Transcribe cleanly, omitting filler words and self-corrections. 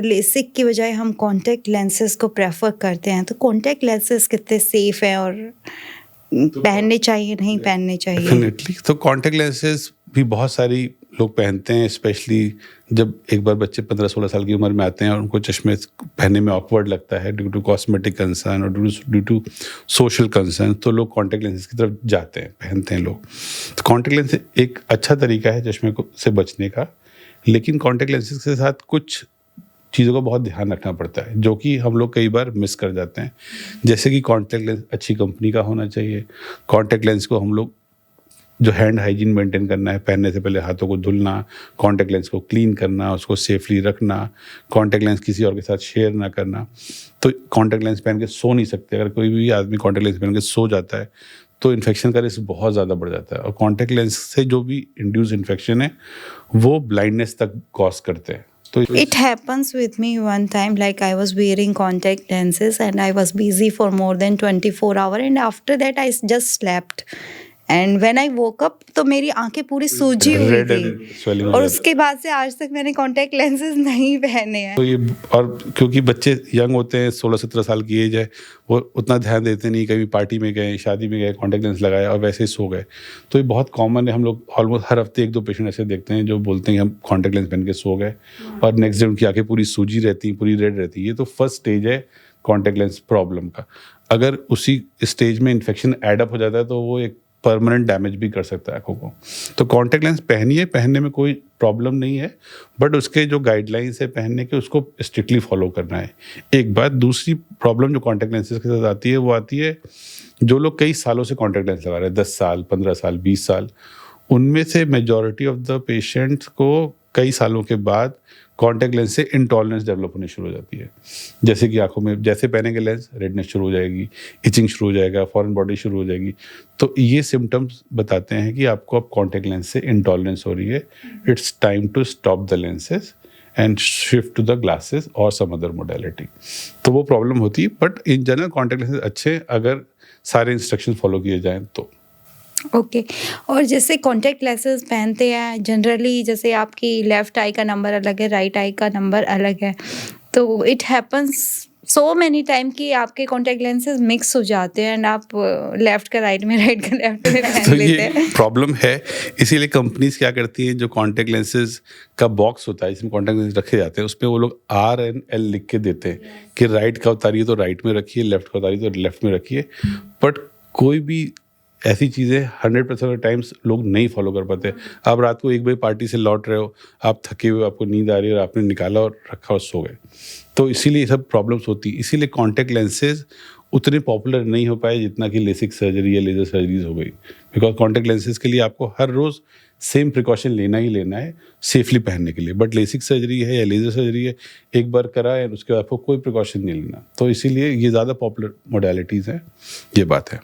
अगर लेसिक की बजाय हम कॉन्टैक्ट लेंसेज को प्रेफर करते हैं तो कॉन्टैक्ट लेंसेज कितने सेफ हैं और पहनने चाहिए नहीं पहनने चाहिए? डेफिनेटली। तो कॉन्टैक्ट लेंसेज भी बहुत सारी लोग पहनते हैं, स्पेशली जब एक बार बच्चे 15-16 साल की उम्र में आते हैं और उनको चश्मे पहनने में ऑकवर्ड लगता है ड्यू टू कॉस्मेटिक कंसर्न और ड्यू टू सोशल कंसर्न, तो लोग कॉन्टैक्ट लेंसेज की तरफ जाते हैं, पहनते हैं लोग। तो कॉन्टैक्ट लेंस एक अच्छा तरीका है चश्मे को से बचने का, लेकिन कॉन्टैक्ट लेंसेज के साथ कुछ चीज़ों का बहुत ध्यान रखना पड़ता है जो कि हम लोग कई बार मिस कर जाते हैं। जैसे कि कॉन्टैक्ट लेंस अच्छी कंपनी का होना चाहिए। कॉन्टैक्ट लेंस को हम लोग जो हैंड हाइजीन मेंटेन करना है, पहनने से पहले हाथों को धुलना, कॉन्टैक्ट लेंस को क्लीन करना, उसको सेफली रखना, कॉन्टैक्ट लेंस किसी और के साथ शेयर ना करना। तो कॉन्टैक्ट लेंस पहन के सो नहीं सकते। अगर कोई भी आदमी कॉन्टैक्ट लेंस पहन के सो जाता है तो इन्फेक्शन का रिस्क बहुत ज़्यादा बढ़ जाता है, और कॉन्टैक्ट लेंस से जो भी इंड्यूस इन्फेक्शन है वो ब्लाइंडनेस तक कॉज करते हैं। तो It happens with me one time, like I was wearing contact lenses and I was busy for more than 24 hours, and after that I just slept. And when I woke up तो मेरी आंखें पूरी सूजी हुई Red and थी, swelling हो और जाता है। उसके बाद से आज तक मैंने कॉन्टैक्ट लेंसेज नहीं पहने हैं। तो ये, और क्योंकि बच्चे यंग होते हैं, 16-17 साल की एज है, वो उतना ध्यान देते नहीं, कभी पार्टी में गए, शादी में गए, कॉन्टैक्ट लेंस लगाया और वैसे ही सो गए। तो ये बहुत कॉमन है। हम लोग ऑलमोस्ट हर हफ्ते 1-2 पेशेंट ऐसे देखते हैं जो बोलते हैं कि हम कॉन्टैक्ट लेंस पहन के सो गए और नेक्स्ट डे उनकी आंखें पूरी सूजी रहती हैं, पूरी रेड रहती है। ये तो फर्स्ट स्टेज है कॉन्टैक्ट लेंस प्रॉब्लम का। अगर उसी स्टेज में इन्फेक्शन एडअप हो जाता है तो वो एक परमानेंट डैमेज भी कर सकता है आंखों को। तो कॉन्टैक्ट लेंस पहनिए, पहनने में कोई प्रॉब्लम नहीं है, बट उसके जो गाइडलाइंस है पहनने के, उसको स्ट्रिक्टली फॉलो करना है। एक बात, दूसरी प्रॉब्लम जो कॉन्टैक्ट लेंसेज के साथ आती है वो आती है जो लोग कई सालों से कॉन्टैक्ट लेंस लगा रहे हैं, 10 साल, 15 साल, 20 साल, उनमें से मेजॉरिटी ऑफ द पेशेंट्स को कई सालों के बाद कॉन्टैक्ट लेंस से इंटॉलरेंस डेवलप होनी शुरू हो जाती है। जैसे कि आंखों में जैसे पहनेंगे लेंस, रेडनेस शुरू हो जाएगी, इचिंग शुरू हो जाएगा, फॉरेन बॉडी शुरू हो जाएगी। तो ये सिम्टम्स बताते हैं कि आपको अब कॉन्टैक्ट लेंस से इंटॉलरेंस हो रही है। It's time to stop the lenses and shift to the glasses और सम अदर मोडेलिटी। तो वो प्रॉब्लम होती है, but in general contact lenses अच्छे अगर सारे इंस्ट्रक्शन फॉलो किए जाएँ तो। ओके। और जैसे कॉन्टैक्ट लेंसेज पहनते हैं जनरली, जैसे आपकी लेफ्ट आई का नंबर अलग है, राइट आई का नंबर अलग है, तो it happens so many time कि आपके कॉन्टैक्ट लेंसेज मिक्स हो जाते हैं एंड आप लेफ्ट का राइट में, राइट का लेफ्ट में पहन तो लेते ये हैं। प्रॉब्लम है। इसीलिए कंपनीज क्या करती हैं, जो कॉन्टैक्ट लेंसेज का बॉक्स होता है जिसमें कॉन्टैक्ट लेंस रखे जाते हैं, उसमें वो लोग RNL लिख के देते हैं कि राइट का उतारिए तो राइट में रखिए, लेफ्ट का उतारिए तो लेफ्ट में रखिए। बट कोई भी ऐसी चीज़ें 100% ऑफ टाइम्स लोग नहीं फॉलो कर पाते। आप रात को 1 बजे पार्टी से लौट रहे हो, आप थके हुए, आपको नींद आ रही है और आपने निकाला और रखा और सो गए। तो इसीलिए ये सब प्रॉब्लम्स होती हैं। इसीलिए कॉन्टैक्ट लेंसेज उतने पॉपुलर नहीं हो पाए जितना कि लेसिक सर्जरी या लेज़र सर्जरीज हो गई। बिकॉज कॉन्टैक्ट लेंसेज के लिए आपको हर रोज़ सेम प्रिकॉशन लेना ही लेना है सेफली पहनने के लिए। बट लेसिक सर्जरी है या लेज़र सर्जरी है, एक बार करा है उसके बाद आपको कोई प्रिकॉशन नहीं लेना। तो इसीलिए ये ज़्यादा पॉपुलर मोडेलिटीज़ हैं, ये बात है।